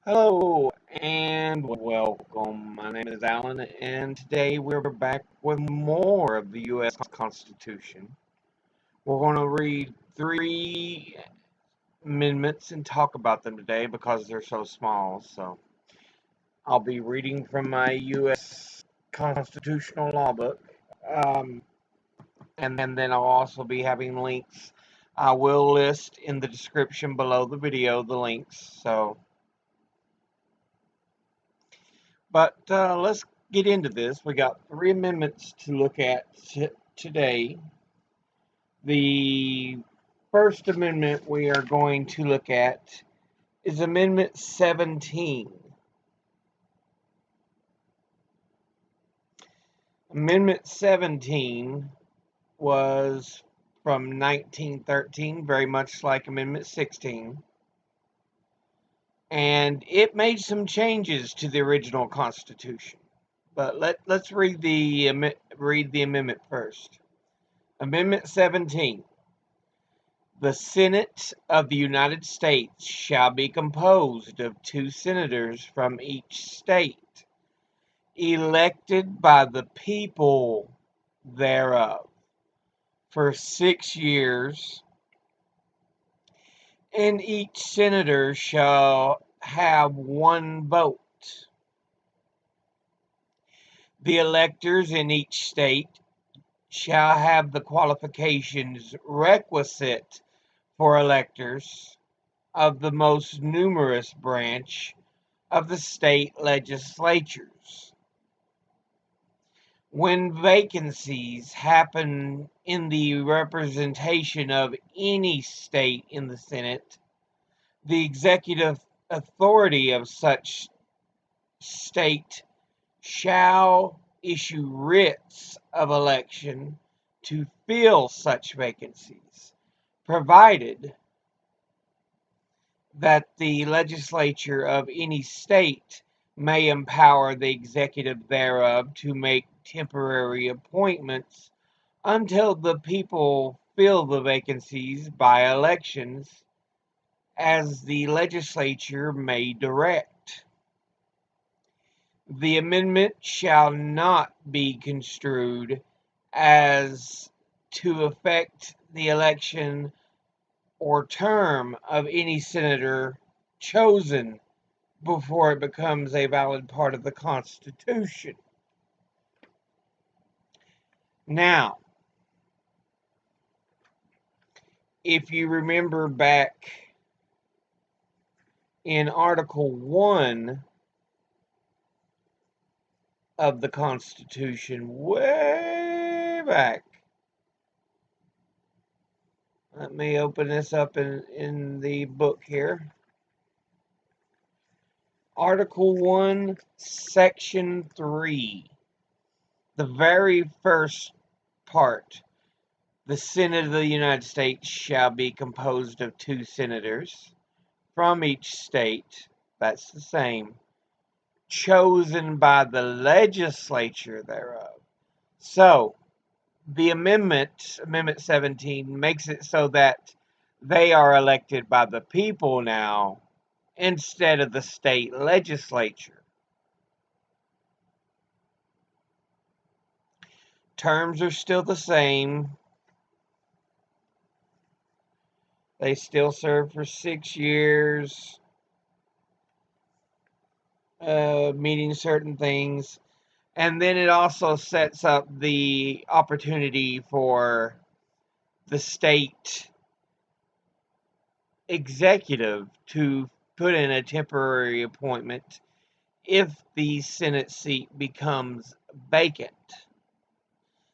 Hello and welcome. My name is Alan, and today we're back with more of the U.S. Constitution. We're going to read three amendments and talk about them today because they're so small. So I'll be reading from my U.S. Constitutional Law book, um, and then I'll also be having links. I will list in the description below the video the links. But let's get into this. We got three amendments to look at today. The first amendment we are going to look at is Amendment 17. Amendment 17 was from 1913, very much like Amendment 16. And it made some changes to the original Constitution. But let's read the amendment first. Amendment 17. The Senate of the United States shall be composed of 2 senators from each state, elected by the people thereof, for 6 years, and each senator shall have 1 vote. The electors in each state shall have the qualifications requisite for electors of the most numerous branch of the state legislatures. When vacancies happen in the representation of any state in the Senate, the executive authority of such state shall issue writs of election to fill such vacancies, provided that the legislature of any state may empower the executive thereof to make temporary appointments until the people fill the vacancies by elections as the legislature may direct. The amendment shall not be construed as to affect the election or term of any senator chosen before it becomes a valid part of the Constitution. Now, if you remember back in Article 1 of the Constitution, way back, let me open this up in the book here. Article 1, Section 3, the very first part. The Senate of the United States shall be composed of 2 senators from each state, that's the same, chosen by the legislature thereof. So, the Amendment 17, makes it so that they are elected by the people now instead of the state legislature. Terms are still the same. They still serve for 6 years, meeting certain things. And then it also sets up the opportunity for the state executive to put in a temporary appointment if the Senate seat becomes vacant.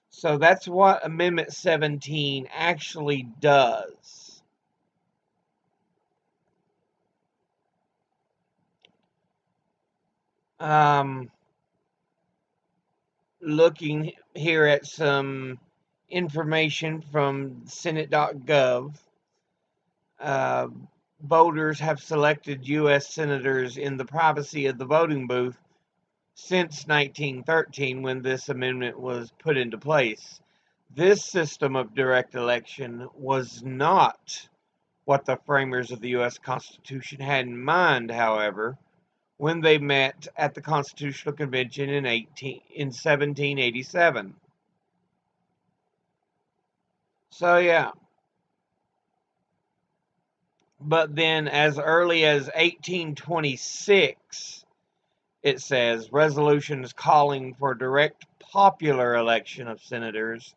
So that's what Amendment 17 actually does. Looking here at some information from Senate.gov, voters have selected U.S. senators in the privacy of the voting booth since 1913, when this amendment was put into place. This system of direct election was not what the framers of the U.S. Constitution had in mind, however, when they met at the Constitutional Convention in 1787. So yeah. But then as early as 1826, it says resolutions calling for direct popular election of senators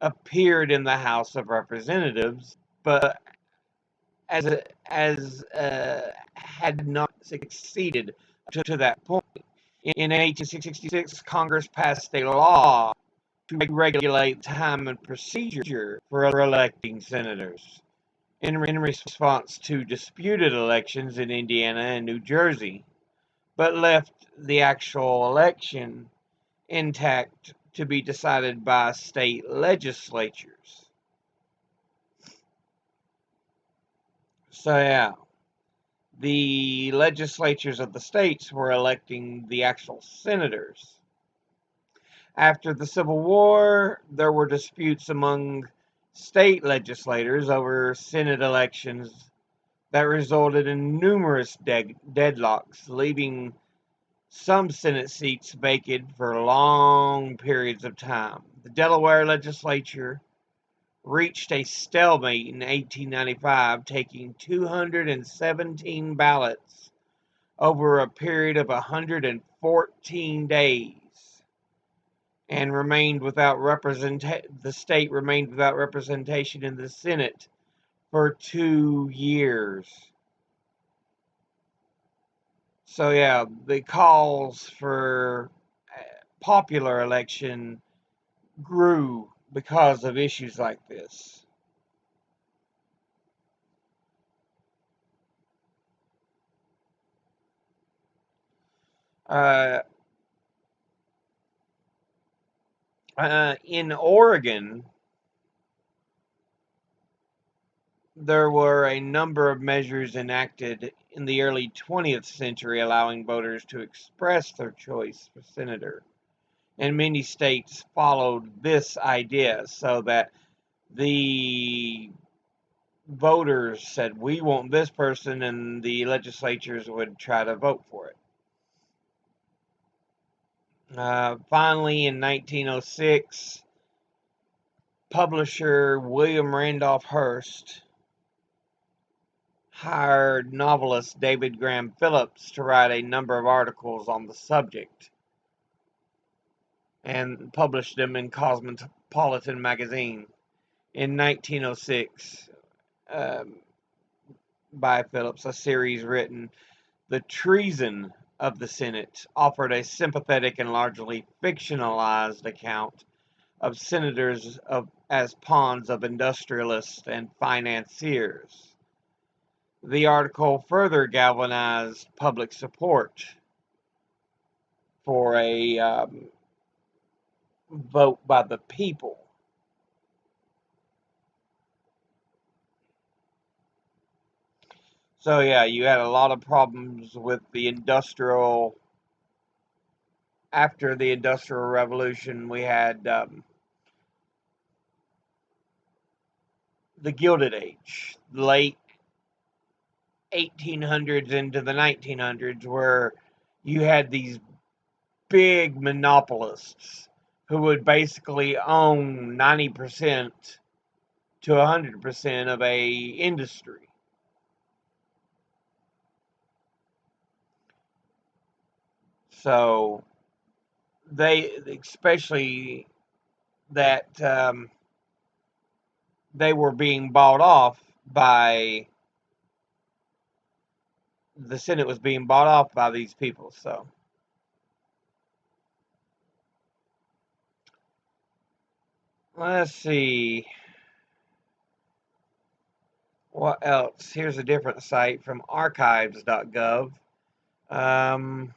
appeared in the House of Representatives, but had not succeeded to that point. In 1866, Congress passed a law to regulate time and procedure for electing senators in response to disputed elections in Indiana and New Jersey, but left the actual election intact to be decided by state legislatures. So, yeah, the legislatures of the states were electing the actual senators. After the Civil War, there were disputes among state legislators over Senate elections that resulted in numerous deadlocks, leaving some Senate seats vacant for long periods of time. The Delaware legislature reached a stalemate in 1895, taking 217 ballots over a period of 114 days, and the state remained without representation in the Senate for 2 years. So yeah, the calls for popular election grew because of issues like this. Uh, in Oregon, there were a number of measures enacted in the early 20th century allowing voters to express their choice for senator. And many states followed this idea so that the voters said, we want this person, and the legislatures would try to vote for it. Finally, in 1906, publisher William Randolph Hearst hired novelist David Graham Phillips to write a number of articles on the subject and published them in Cosmopolitan magazine. In 1906, um, by Phillips, a series written, The Treason of the Senate, offered a sympathetic and largely fictionalized account of senators as pawns of industrialists and financiers. The article further galvanized public support for a vote by the people. So yeah, you had a lot of problems with after the Industrial Revolution. We had the Gilded Age, late 1800s into the 1900s, where you had these big monopolists who would basically own 90% to 100% of a industry. So they, especially that they were being bought off by the Senate was being bought off by these people. So let's see what else. Here's a different site from archives.gov. Um,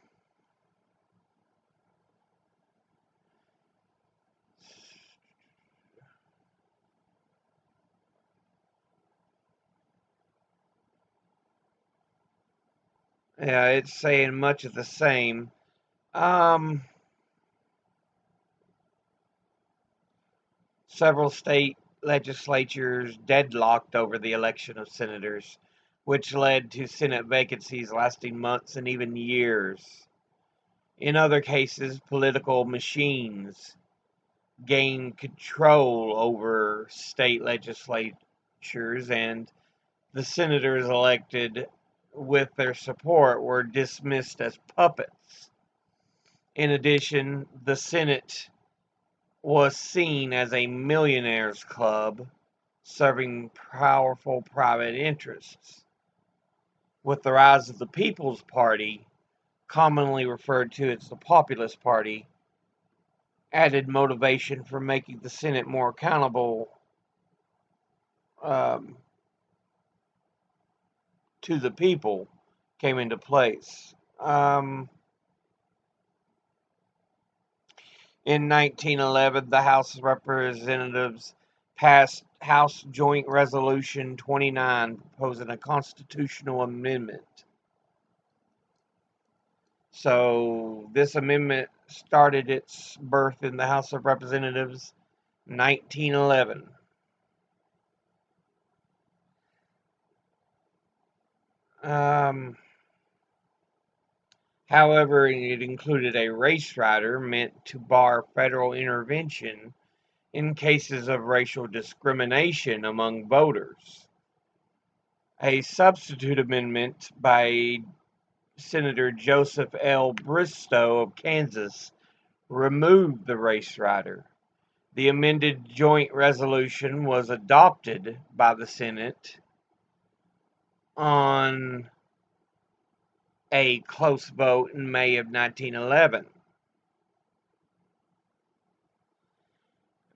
yeah, it's saying much of the same. Um, Several state legislatures deadlocked over the election of senators, which led to Senate vacancies lasting months and even years. In other cases, political machines gained control over state legislatures, and the senators elected with their support were dismissed as puppets. In addition, the Senate was seen as a millionaires' club serving powerful private interests. With the rise of the People's Party, commonly referred to as the Populist Party, added motivation for making the Senate more accountable um, to the people came into place. In 1911, the House of Representatives passed House Joint Resolution 29 proposing a constitutional amendment. So this amendment started its birth in the House of Representatives 1911. However, it included a race rider meant to bar federal intervention in cases of racial discrimination among voters. A substitute amendment by Senator Joseph L. Bristow of Kansas removed the race rider. The amended joint resolution was adopted by the Senate on a close vote in May of 1911.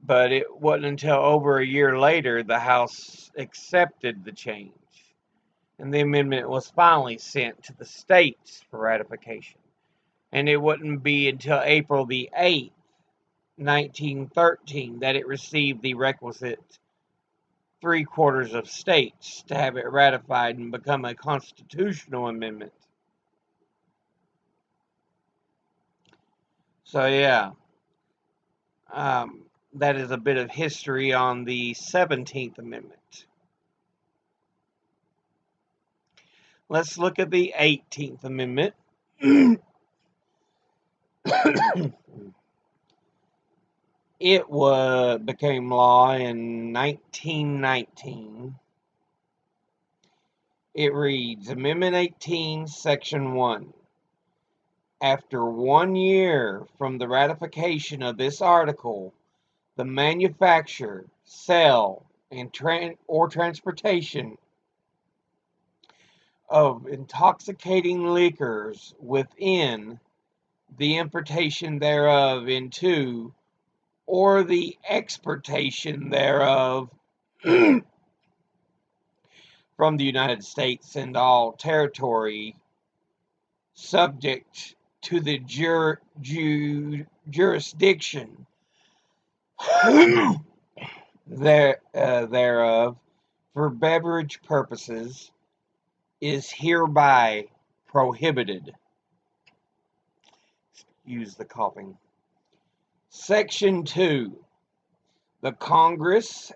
But it wasn't until over a year later the House accepted the change, and the amendment was finally sent to the states for ratification. And it wouldn't be until April the 8th, 1913, that it received the requisite 3/4 of states to have it ratified and become a constitutional amendment. So, yeah, that is a bit of history on the 17th Amendment. Let's look at the 18th Amendment. It became law in 1919. It reads, Amendment 18, Section 1. After 1 year from the ratification of this article, the manufacture, sale, and transportation of intoxicating liquors within, the importation thereof into, or the exportation thereof from the United States and all territory subject to the jurisdiction thereof for beverage purposes is hereby prohibited. Use the coughing. Section 2. The Congress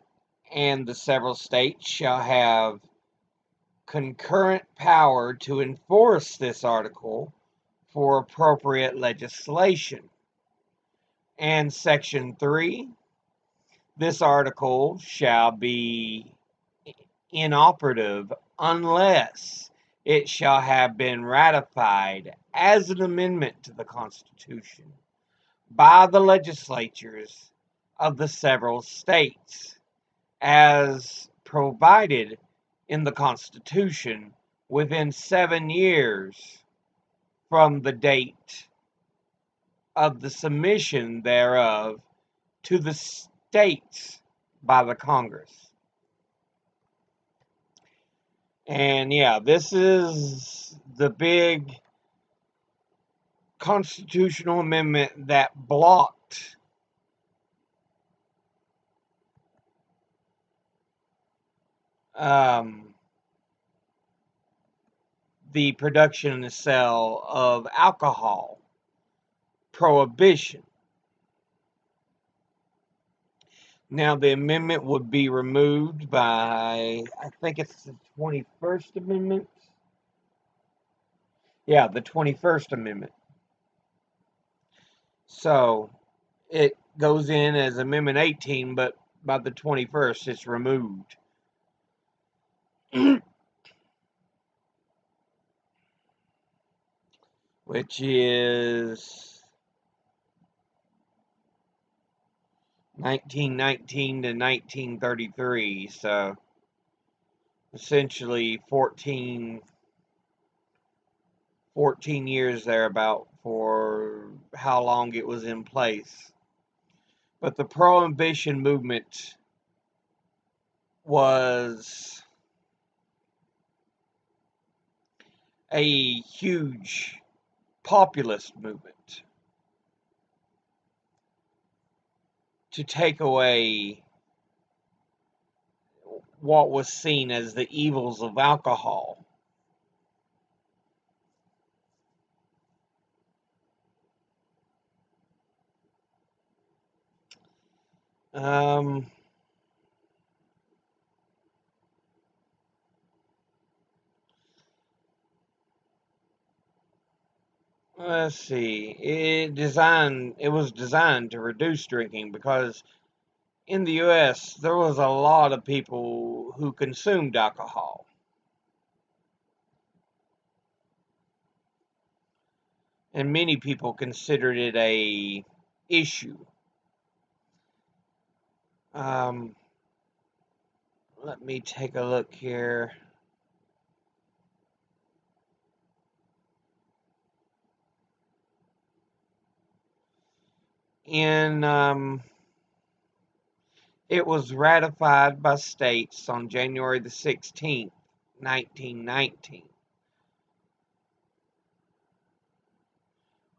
and the several states shall have concurrent power to enforce this article for appropriate legislation. And Section 3. This article shall be inoperative unless it shall have been ratified as an amendment to the Constitution by the legislatures of the several states, as provided in the Constitution, within 7 years from the date of the submission thereof to the states by the Congress. And yeah, this is the big constitutional amendment that blocked the production and the sale of alcohol. Prohibition. Now, the amendment would be removed by, I think it's the 21st Amendment. Yeah, the 21st Amendment. So it goes in as Amendment 18, but by the 21st, it's removed. Which is 1919 to 1933. So essentially 14 years thereabout for how long it was in place. But the prohibition movement was a huge populist movement to take away what was seen as the evils of alcohol. Um, let's see. It was designed to reduce drinking because in the US there was a lot of people who consumed alcohol. And many people considered it a issue. Um, let me take a look here. In It was ratified by states on January the 16th, 1919.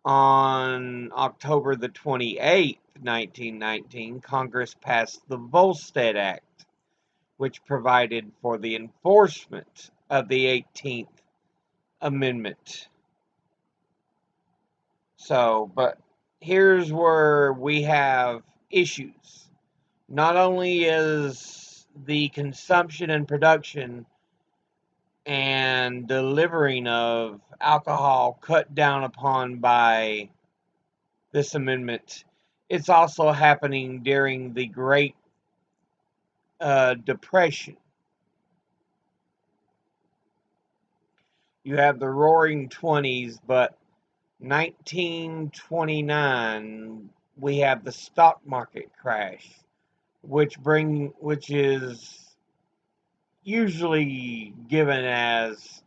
On October the 28th, 1919, Congress passed the Volstead Act, which provided for the enforcement of the 18th Amendment. So, but here's where we have issues. Not only is the consumption and production and delivering of alcohol cut down upon by this amendment, it's also happening during the Great Depression. You have the Roaring Twenties, but 1929 we have the stock market crash, which is usually given as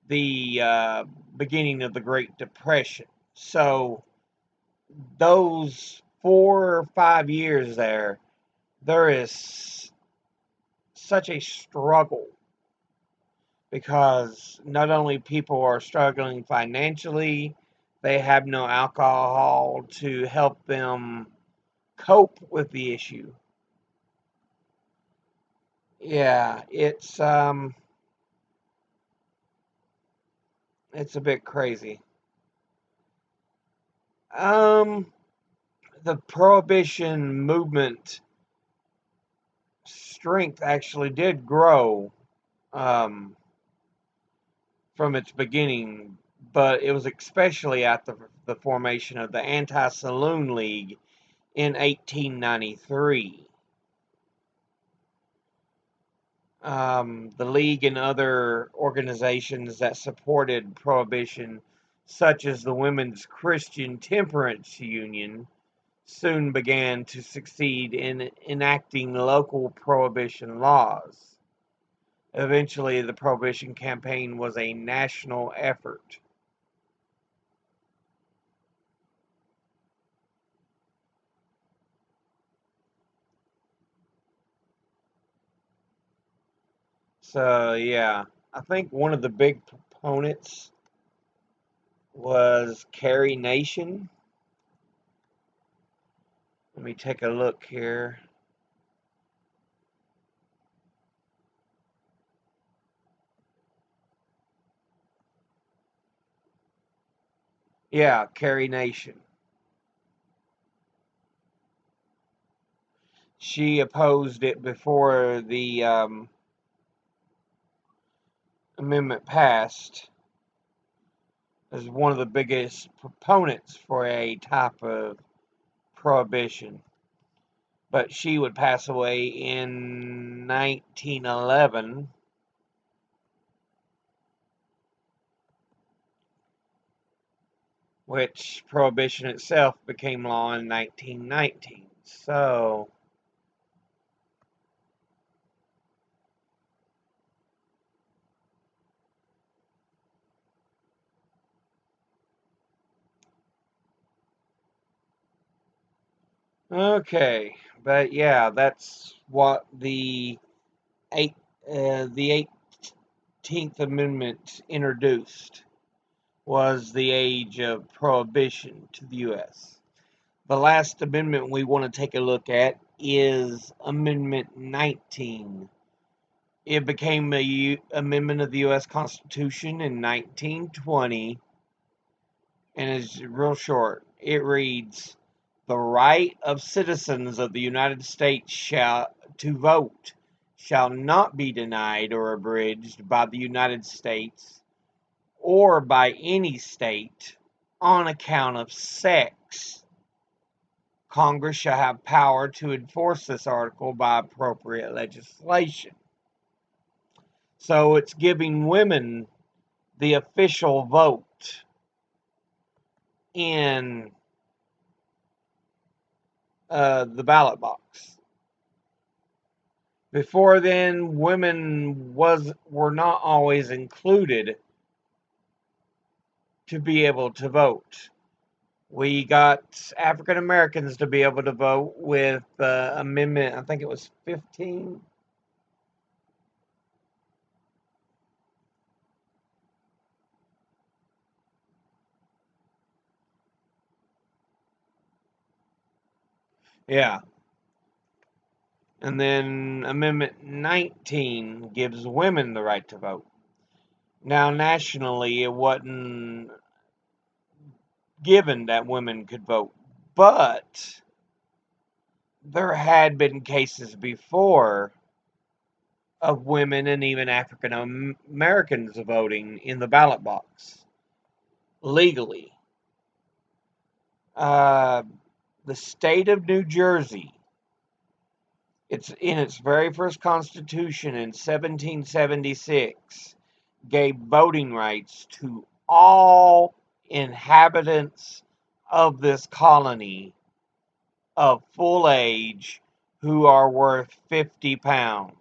the beginning of the Great Depression. So those 4 or 5 years there is such a struggle because not only people are struggling financially, they have no alcohol to help them cope with the issue. Yeah, it's a bit crazy. Um, the prohibition movement strength actually did grow um, from its beginning, but it was especially at the formation of the Anti-Saloon League in 1893. The League and other organizations that supported prohibition, such as the Women's Christian Temperance Union, soon began to succeed in enacting local prohibition laws. Eventually, the prohibition campaign was a national effort. So, yeah, I think one of the big proponents was Carrie Nation. Let me take a look here. Yeah, Carrie Nation. She opposed it before the amendment passed, as one of the biggest proponents for a type of prohibition. But she would pass away in 1911, which prohibition itself became law in 1919. So, okay, but yeah, that's what eight, the 18th Amendment introduced, was the age of prohibition to the U.S. The last amendment we want to take a look at is Amendment 19. It became a amendment of the U.S. Constitution in 1920 and is real short. It reads, "The right of citizens of the United States to vote shall not be denied or abridged by the United States or by any state on account of sex. Congress shall have power to enforce this article by appropriate legislation." So it's giving women the official vote in the ballot box. Before then, women were not always included to be able to vote. We got African Americans to be able to vote with Amendment, I think it was 15. Yeah. And then Amendment 19 gives women the right to vote. Now, nationally, it wasn't given that women could vote, but there had been cases before of women and even African Americans voting in the ballot box legally. Uh, the state of New Jersey, it's in its very first constitution in 1776, gave voting rights to all inhabitants of this colony of full age who are worth 50 pounds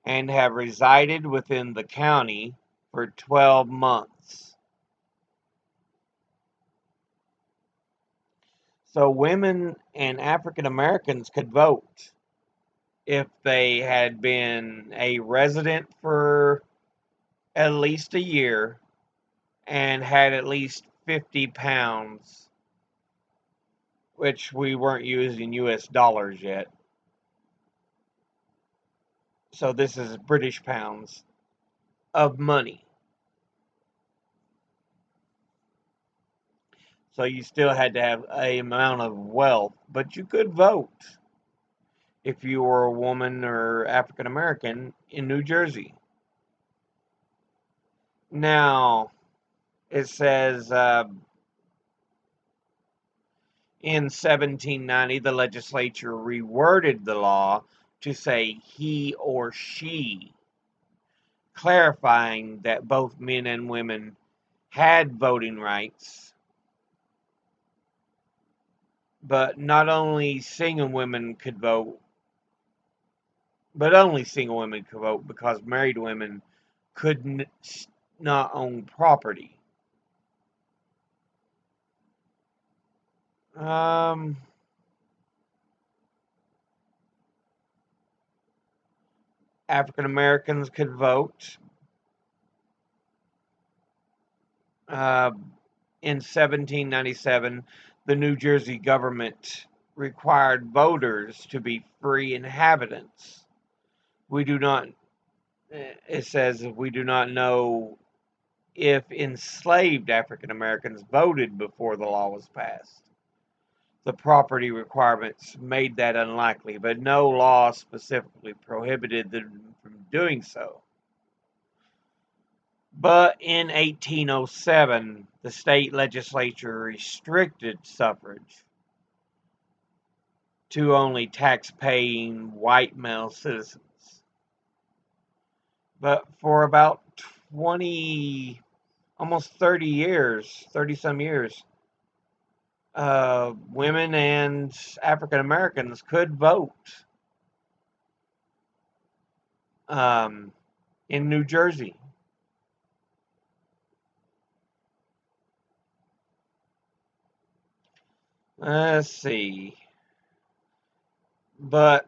and have resided within the county for 12 months. So women and African Americans could vote if they had been a resident for at least a year and had at least 50 pounds, which we weren't using US dollars yet. So this is British pounds of money. So you still had to have a amount of wealth, but you could vote if you were a woman or African American in New Jersey. Now, it says in 1790, the legislature reworded the law to say he or she, clarifying that both men and women had voting rights, but not only single women could vote, but only single women could vote because married women could not own property. Um, African Americans could vote. Uh, in 1797, the New Jersey government required voters to be free inhabitants. We do not, it says, we do not know if enslaved African Americans voted before the law was passed. the property requirements made that unlikely, but no law specifically prohibited them from doing so. But in 1807, the state legislature restricted suffrage to only tax-paying white male citizens. But for about 20, almost 30 years, 30 some years, women and African Americans could vote in New Jersey. Let's see. But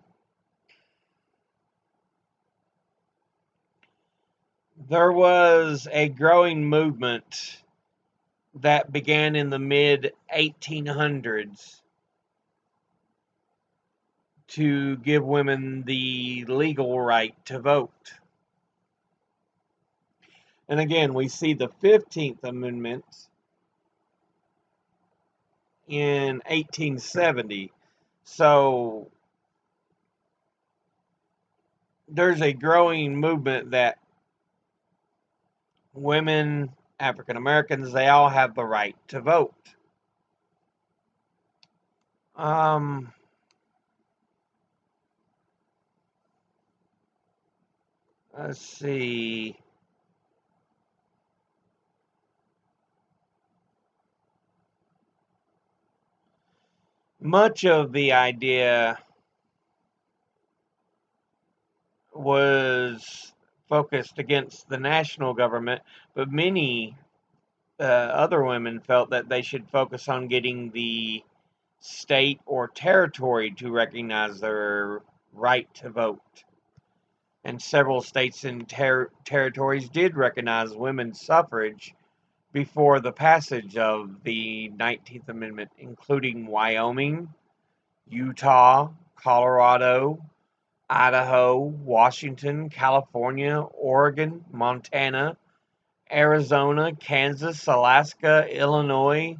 there was a growing movement that began in the mid 1800s to give women the legal right to vote. And again, we see the 15th Amendment in 1870. So there's a growing movement that women, African Americans, they all have the right to vote. Um, let's see. Much of the idea was focused against the national government, but many other women felt that they should focus on getting the state or territory to recognize their right to vote. And several states and territories did recognize women's suffrage before the passage of the 19th Amendment, including Wyoming, Utah, Colorado, Idaho, Washington, California, Oregon, Montana, Arizona, Kansas, Alaska, Illinois,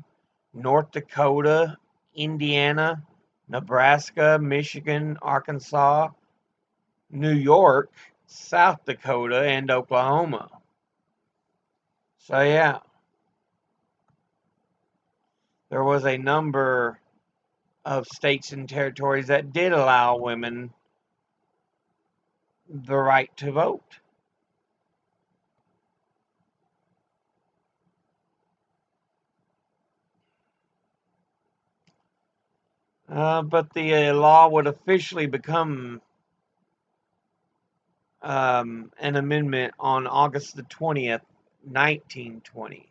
North Dakota, Indiana, Nebraska, Michigan, Arkansas, New York, South Dakota, and Oklahoma. So, yeah, there was a number of states and territories that did allow women the right to vote. But the law would officially become an amendment on August the 20th, 1920.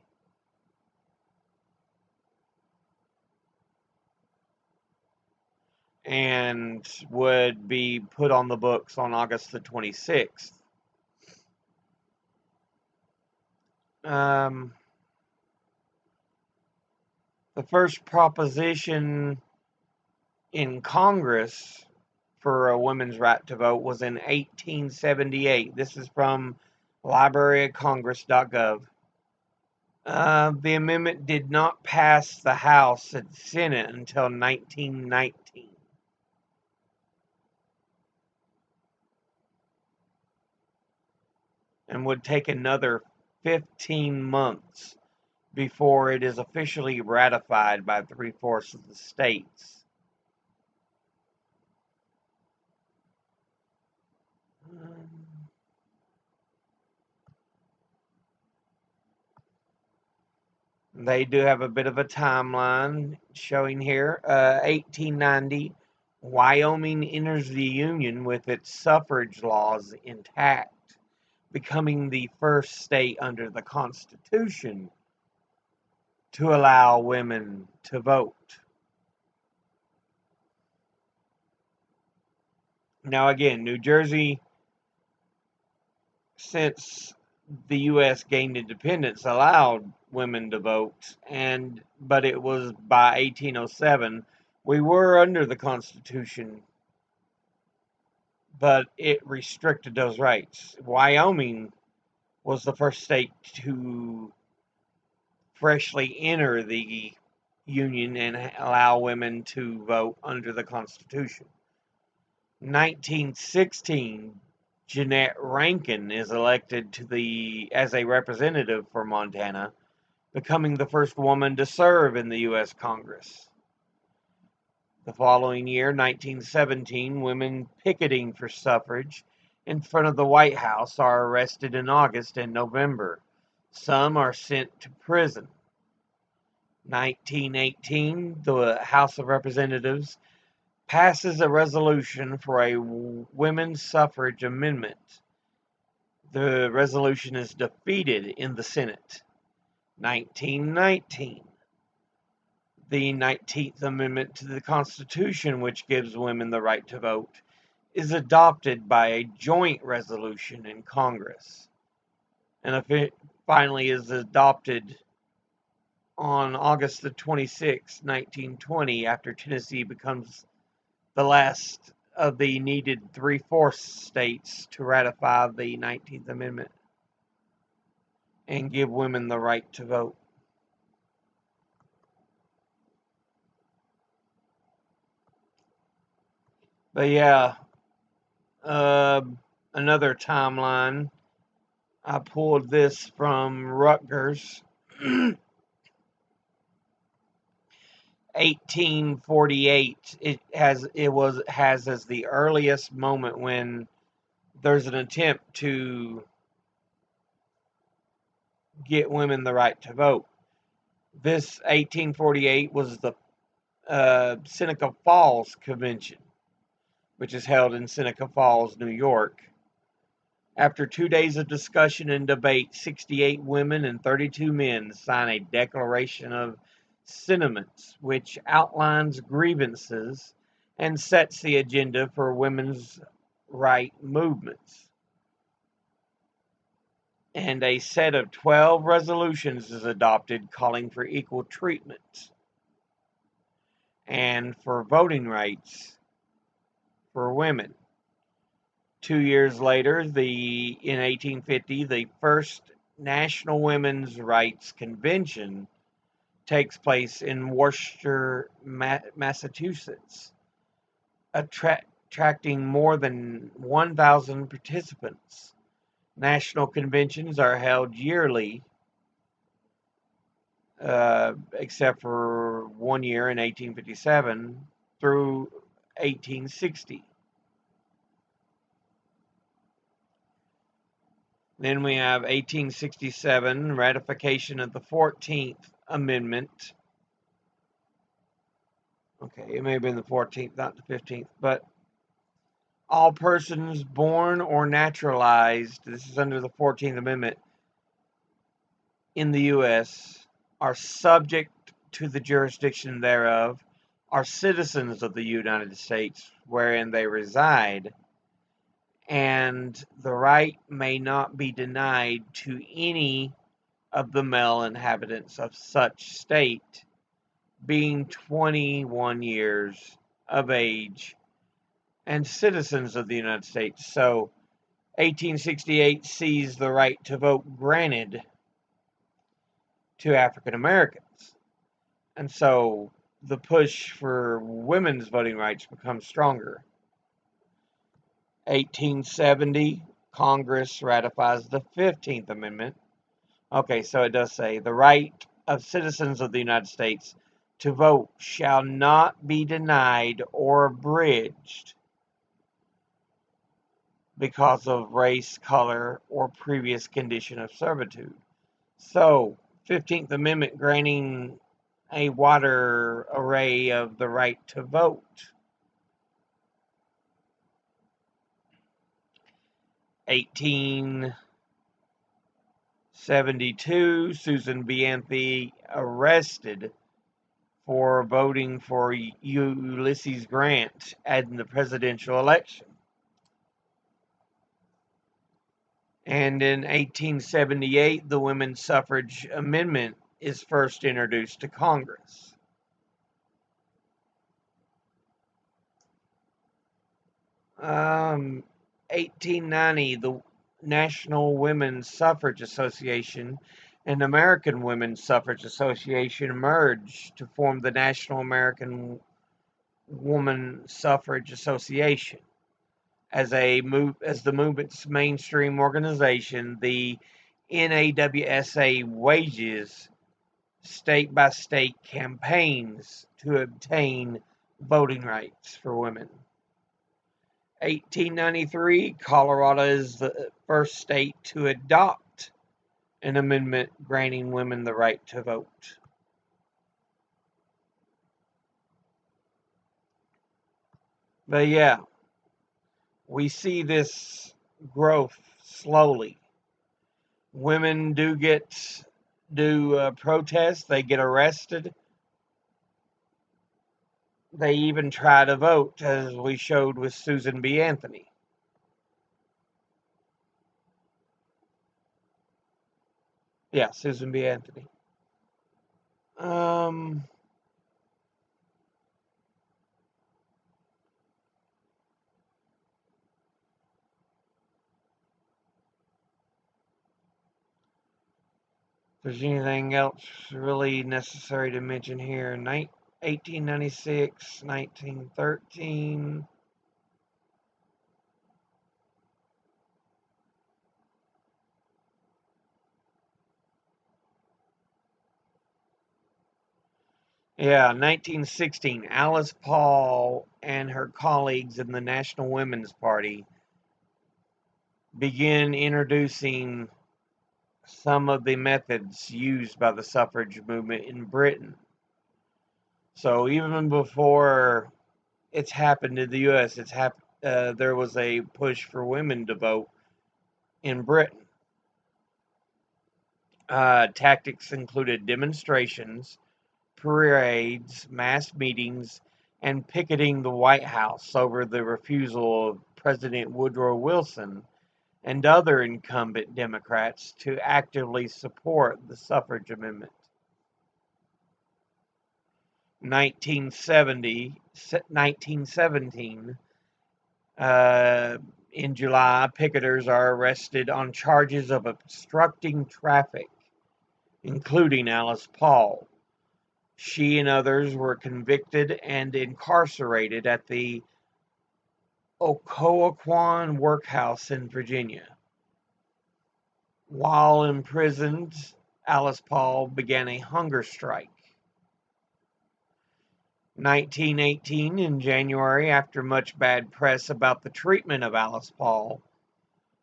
And would be put on the books on August the 26th. Um, the first proposition in Congress for a women's right to vote was in 1878. This is from libraryofcongress.gov. The amendment did not pass the House and Senate until 1919. And would take another 15 months before it is officially ratified by 3/4 of the states. They do have a bit of a timeline showing here. 1890, Wyoming enters the Union with its suffrage laws intact, becoming the first state under the Constitution to allow women to vote. Now, again, New Jersey, since the U.S. gained independence, allowed women to vote, but it was by 1807. We were under the Constitution, but it restricted those rights. Wyoming was the first state to freshly enter the Union and allow women to vote under the Constitution. 1916, Jeanette Rankin is elected as a representative for Montana, becoming the first woman to serve in the U.S. Congress. The following year, 1917, women picketing for suffrage in front of the White House are arrested in August and November. Some are sent to prison. 1918, the House of Representatives passes a resolution for a women's suffrage amendment. The resolution is defeated in the Senate. 1919, the 19th Amendment to the Constitution, which gives women the right to vote, is adopted by a joint resolution in Congress. And if it finally is adopted on August the 26th, 1920, after Tennessee becomes the last of the needed 3/4 states to ratify the 19th Amendment and give women the right to vote. But yeah, another timeline. I pulled this from Rutgers. 1848 has as the earliest moment when there's an attempt to get women the right to vote. This 1848 was the Seneca Falls Convention, which is held in Seneca Falls, New York. After 2 days of discussion and debate, 68 women and 32 men sign a Declaration of Sentiments, which outlines grievances and sets the agenda for women's right movements. And a set of 12 resolutions is adopted calling for equal treatment and for voting rights for women. 2 years later, in 1850, the first National Women's Rights Convention takes place in Worcester, Massachusetts, attracting more than 1,000 participants. National conventions are held yearly, except for 1 year in 1857 through 1860. Then we have 1867, ratification of the 14th Amendment. Okay, it may have been the 14th, not the 15th, but all persons born or naturalized, this is under the 14th Amendment, in the U.S. are subject to the jurisdiction thereof, are citizens of the United States wherein they reside, and the right may not be denied to any of the male inhabitants of such state, being 21 years of age and citizens of the United States. So 1868 sees the right to vote granted to African Americans. And so the push for women's voting rights becomes stronger. 1870, Congress ratifies the 15th Amendment. Okay, so it does say the right of citizens of the United States to vote shall not be denied or abridged because of race, color, or previous condition of servitude. So, 15th Amendment granting a wider array of the right to vote. 1872, Susan B. Anthony arrested for voting for Ulysses Grant in the presidential election. And in 1878, the Women's Suffrage Amendment is first introduced to Congress. Um, 1890, the National Women's Suffrage Association An American Women's Suffrage Association merged to form the National American Woman Suffrage Association. As the movement's mainstream organization, the NAWSA wages state-by-state campaigns to obtain voting rights for women. 1893, Colorado is the first state to adopt an amendment granting women the right to vote. But yeah, we see this growth slowly. Women do protest, they get arrested, they even try to vote, as we showed with Susan B. Anthony. Yeah, Susan B. Anthony. Um, if there's anything else really necessary to mention here, 1896, 1913. Yeah, 1916, Alice Paul and her colleagues in the National Women's Party begin introducing some of the methods used by the suffrage movement in Britain. So even before it's happened in the U.S., there was a push for women to vote in Britain. Tactics included demonstrations, parades, mass meetings, and picketing the White House over the refusal of President Woodrow Wilson and other incumbent Democrats to actively support the suffrage amendment. 1917, in July, picketers are arrested on charges of obstructing traffic, including Alice Paul. She and others were convicted and incarcerated at the Occoquan Workhouse in Virginia. While imprisoned, Alice Paul began a hunger strike. 1918, in January, after much bad press about the treatment of Alice Paul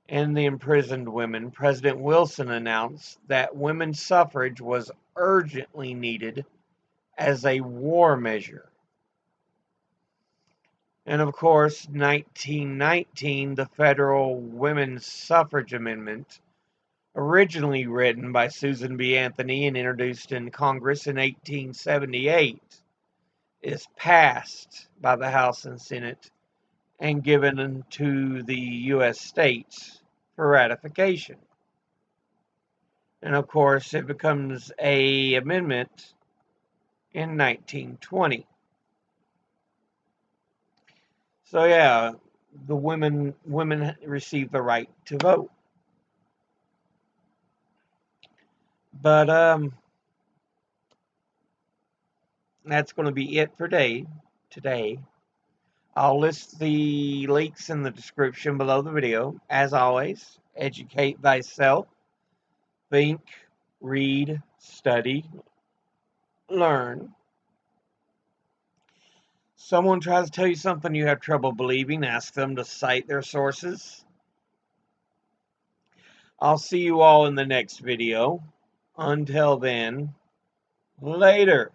and the imprisoned women, President Wilson announced that women's suffrage was urgently needed as a war measure. And of course, 1919, the Federal Women's Suffrage Amendment, originally written by Susan B. Anthony and introduced in Congress in 1878, is passed by the House and Senate and given to the U.S. states for ratification. And of course, it becomes an amendment in 1920. So yeah, the women receive the right to vote. But that's going to be it for today. I'll list the links in the description below the video. As always, educate thyself. Think, read, study, learn. Someone tries to tell you something you have trouble believing, ask them to cite their sources. I'll see you all in the next video. Until then, later.